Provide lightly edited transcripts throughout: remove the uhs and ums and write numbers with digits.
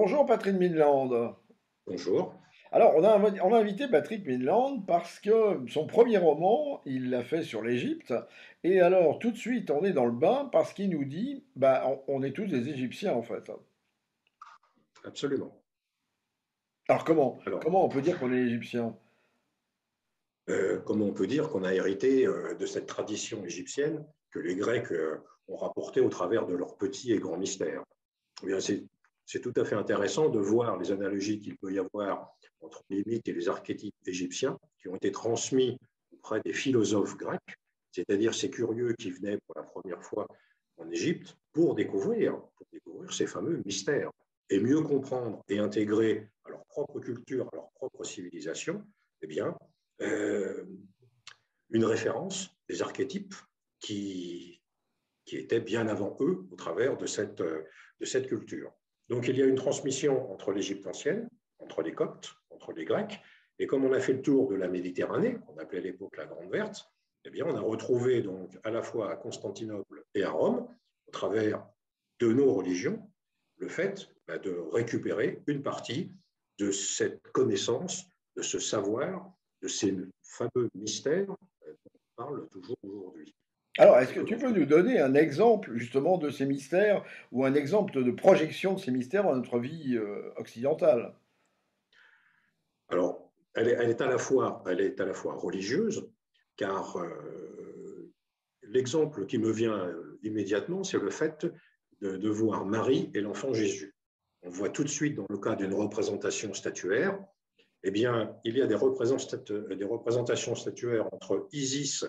Bonjour Patrick Midland. Bonjour. Alors, on a invité Patrick Midland parce que son premier roman, il l'a fait sur l'Égypte. Et alors, tout de suite, on est dans le bain parce qu'il nous dit, bah, on est tous des Égyptiens en fait. Absolument. Alors, comment? Alors, Comment on peut dire qu'on est Égyptien? comment on peut dire qu'on a hérité de cette tradition égyptienne que les Grecs ont rapportée au travers de leurs petits et grands mystères? Eh bien, c'est tout à fait intéressant de voir les analogies qu'il peut y avoir entre les mythes et les archétypes égyptiens qui ont été transmis auprès des philosophes grecs, c'est-à-dire ces curieux qui venaient pour la première fois en Égypte pour découvrir ces fameux mystères et mieux comprendre et intégrer à leur propre culture, à leur propre civilisation, eh bien, euh, une référence, des archétypes qui, qui étaient bien avant eux au travers de cette culture. Donc il y a une transmission entre l'Égypte ancienne, entre les Coptes, entre les Grecs, et comme on a fait le tour de la Méditerranée, qu'on appelait à l'époque la Grande Verte, eh bien on a retrouvé donc à la fois à Constantinople et à Rome, au travers de nos religions, le fait de récupérer une partie de cette connaissance, de ce savoir, de ces fameux mystères dont on parle toujours aujourd'hui. Alors, est-ce que Que tu lorsque peux nous donner un exemple justement de ces mystères ou un exemple de projection de ces mystères dans notre vie occidentale? Alors, elle est à la fois religieuse, car l'exemple qui me vient immédiatement, c'est le fait de voir Marie et l'enfant Jésus. On voit tout de suite dans le cas d'une représentation statuaire, eh bien, il y a des représentations statuaires entre Isis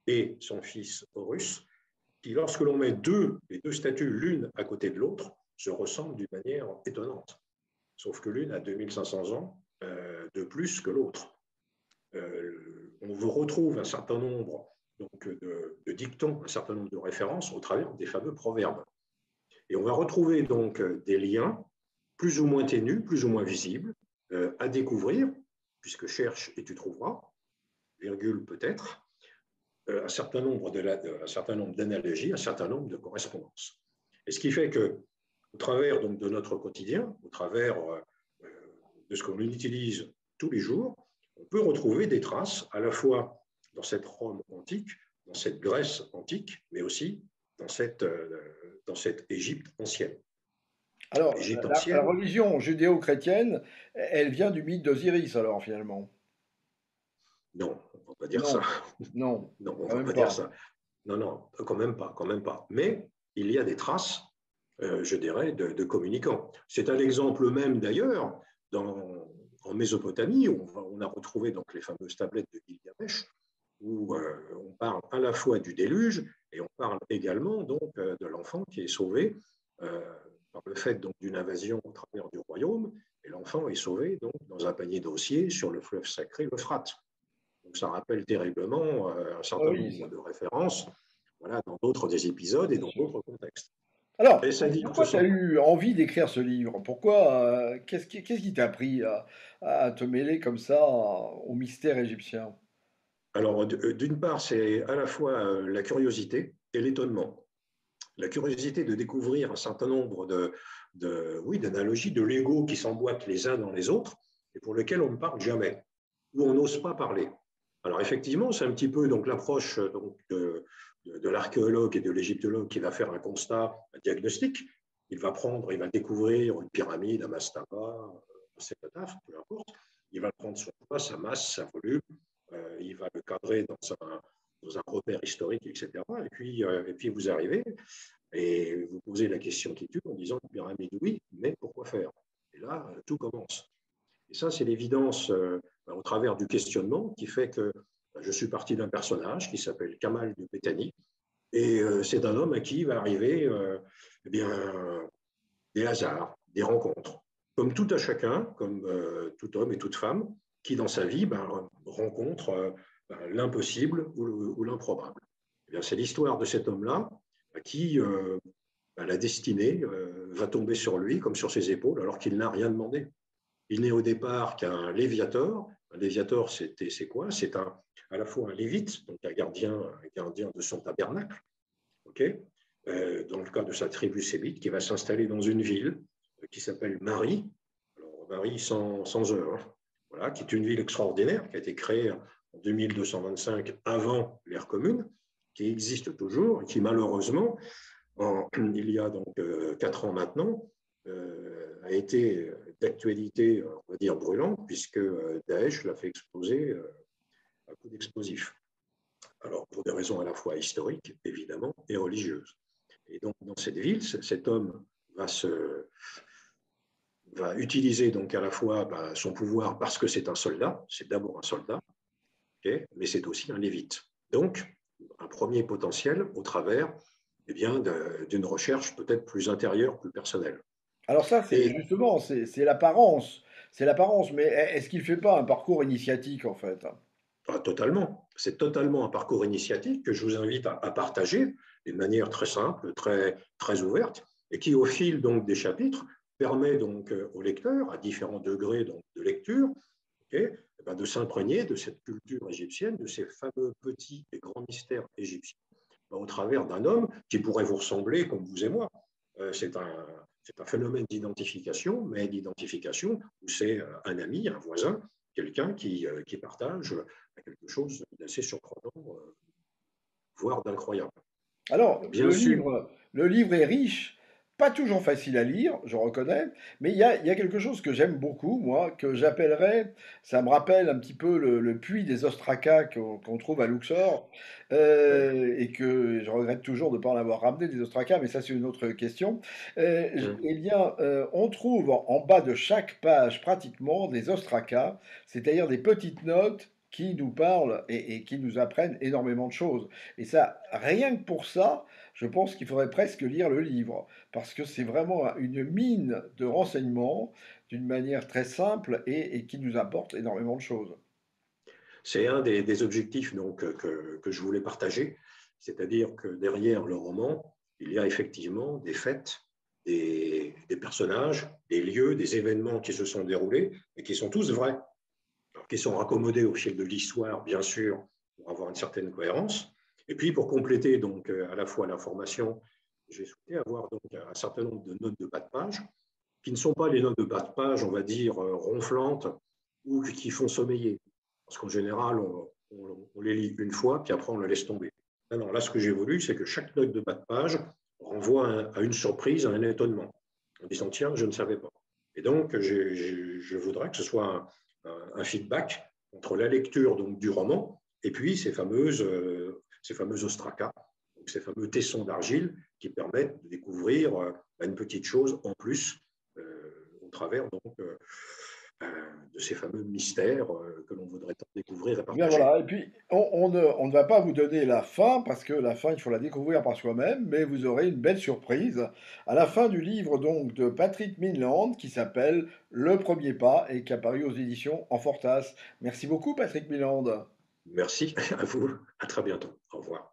et son fils Horus, qui, lorsque l'on met les deux statues l'une à côté de l'autre, se ressemblent d'une manière étonnante. Sauf que l'une a 2500 ans de plus que l'autre. On vous retrouve un certain nombre de dictons, un certain nombre de références au travers des fameux proverbes. Et on va retrouver donc des liens plus ou moins ténus, plus ou moins visibles, à découvrir, puisque cherche et tu trouveras, virgule peut-être, un certain nombre d'analogies, un certain nombre de correspondances. Et ce qui fait que, au travers donc, de notre quotidien, au travers de ce qu'on utilise tous les jours, on peut retrouver des traces à la fois dans cette Rome antique, dans cette Grèce antique, mais aussi dans cette Égypte ancienne. Alors, L'Égypte la ancienne, religion judéo-chrétienne, elle vient du mythe d'Osiris alors finalement. non, on ne va pas dire ça. Non, non, Non, on ne quand va même pas dire pas. ça. Non, non, quand même pas, quand même pas. Mais il y a des traces, je dirais, de communicants. C'est à l'exemple même d'ailleurs en Mésopotamie, où on a retrouvé donc les fameuses tablettes de Gilgamesh, où on parle à la fois du déluge et on parle également donc de l'enfant qui est sauvé par le fait donc d'une invasion au travers du royaume, et l'enfant est sauvé donc dans un panier d'osier sur le fleuve sacré l'Euphrate. Donc ça rappelle terriblement un Ah certain oui, nombre de références, voilà, dans d'autres des épisodes et bien dans sûr. d'autres contextes. Alors, Et ça dit que ce pourquoi tu as sont. eu envie d'écrire ce livre? Pourquoi, qu'est-ce qui t'a pris à te mêler comme ça au mystère égyptien? Alors, d'une part, c'est à la fois la curiosité et l'étonnement. La curiosité de découvrir un certain nombre oui, d'analogies, de Lego qui s'emboîtent les uns dans les autres et pour lesquels on ne parle jamais, ou on n'ose pas parler. Alors effectivement, c'est un petit peu donc l'approche donc, de l'archéologue et de l'égyptologue qui va faire un constat, un diagnostic. Il va découvrir une pyramide, un mastaba, un cénotaphe, peu importe. Il va prendre son poids, sa masse, sa volume, il va le cadrer dans un repère historique, etc. Et puis vous arrivez et vous posez la question qui tue en disant une pyramide, oui, mais pourquoi faire? Et là, tout commence. Et ça, c'est l'évidence au travers du questionnement qui fait que je suis parti d'un personnage qui s'appelle Kamal de Béthanie. Et c'est un homme à qui va arriver eh bien, des hasards, des rencontres. Comme tout à chacun, comme tout homme et toute femme, qui dans sa vie rencontre l'impossible ou l'improbable. Eh bien, c'est l'histoire de cet homme-là à qui la destinée va tomber sur lui comme sur ses épaules alors qu'il n'a rien demandé. Il n'est au départ qu'un léviator. Un léviator, c'est quoi? C'est à la fois un lévite, donc un gardien de son tabernacle, okay, dans le cas de sa tribu sémite, qui va s'installer dans une ville qui s'appelle Marie. Alors, Marie sans E, hein. Voilà, qui est une ville extraordinaire, qui a été créée en 2225 avant l'ère commune, qui existe toujours et qui malheureusement, il y a donc 4 ans maintenant, a été d'actualité, on va dire, brûlante, puisque Daesh l'a fait exploser à coup d'explosifs. Alors, pour des raisons à la fois historiques, évidemment, et religieuses. Et donc, dans cette ville, cet homme va, va utiliser donc à la fois son pouvoir parce que c'est un soldat, c'est d'abord un soldat, okay, mais c'est aussi un lévite. Donc, un premier potentiel au travers eh bien, d'une recherche peut-être plus intérieure, plus personnelle. Alors ça, c'est Et justement, c'est l'apparence. C'est l'apparence, mais est-ce qu'il fait pas un parcours initiatique, en fait? totalement, c'est totalement un parcours initiatique que je vous invite à partager d'une manière très simple, très ouverte, et qui, au fil donc, des chapitres, permet donc au lecteur, à différents degrés donc, de lecture, okay, de s'imprégner de cette culture égyptienne, de ces fameux petits et grands mystères égyptiens, au travers d'un homme qui pourrait vous ressembler comme vous et moi. C'est un phénomène d'identification, mais d'identification où c'est un ami, un voisin, quelqu'un qui partage quelque chose d'assez surprenant, voire d'incroyable. Alors, Bien sûr, le livre est riche, pas toujours facile à lire, je reconnais, mais il y a quelque chose que j'aime beaucoup, moi, que j'appellerais, ça me rappelle un petit peu le puits des ostraca qu'on trouve à Luxor, ouais. et que je regrette toujours de ne pas en avoir ramené des ostraca, mais ça c'est une autre question. Eh bien, on trouve en bas de chaque page pratiquement des ostraca, c'est-à-dire des petites notes qui nous parlent et qui nous apprennent énormément de choses. Et ça, rien que pour ça, je pense qu'il faudrait presque lire le livre, parce que c'est vraiment une mine de renseignements d'une manière très simple et qui nous apporte énormément de choses. C'est un des objectifs donc, que je voulais partager, c'est-à-dire que derrière le roman, il y a effectivement des faits, des personnages, des lieux, des événements qui se sont déroulés et qui sont tous vrais, alors, qui sont raccommodés au fil de l'histoire, bien sûr, pour avoir une certaine cohérence. Et puis pour compléter donc à la fois l'information, j'ai souhaité avoir donc un certain nombre de notes de bas de page, qui ne sont pas les notes de bas de page, on va dire, ronflantes ou qui font sommeiller. Parce qu'en général, on les lit une fois, puis après on la laisse tomber. Non, non, là, ce que j'ai voulu, c'est que chaque note de bas de page renvoie à une surprise, à un étonnement, en disant, tiens, je ne savais pas. Et donc, je voudrais que ce soit un feedback entre la lecture donc, du roman et puis ces fameuses ostracas, donc ces fameux tessons d'argile qui permettent de découvrir une petite chose en plus au travers donc, de ces fameux mystères que l'on voudrait tant découvrir et Eh bien partager. voilà, et puis on ne va pas vous donner la fin, parce que la fin, il faut la découvrir par soi-même, mais vous aurez une belle surprise à la fin du livre donc de Patrick Minland qui s'appelle Le Premier Pas et qui a paru aux éditions Enfortas. Merci beaucoup Patrick Minland. Merci à vous, à très bientôt. Au revoir.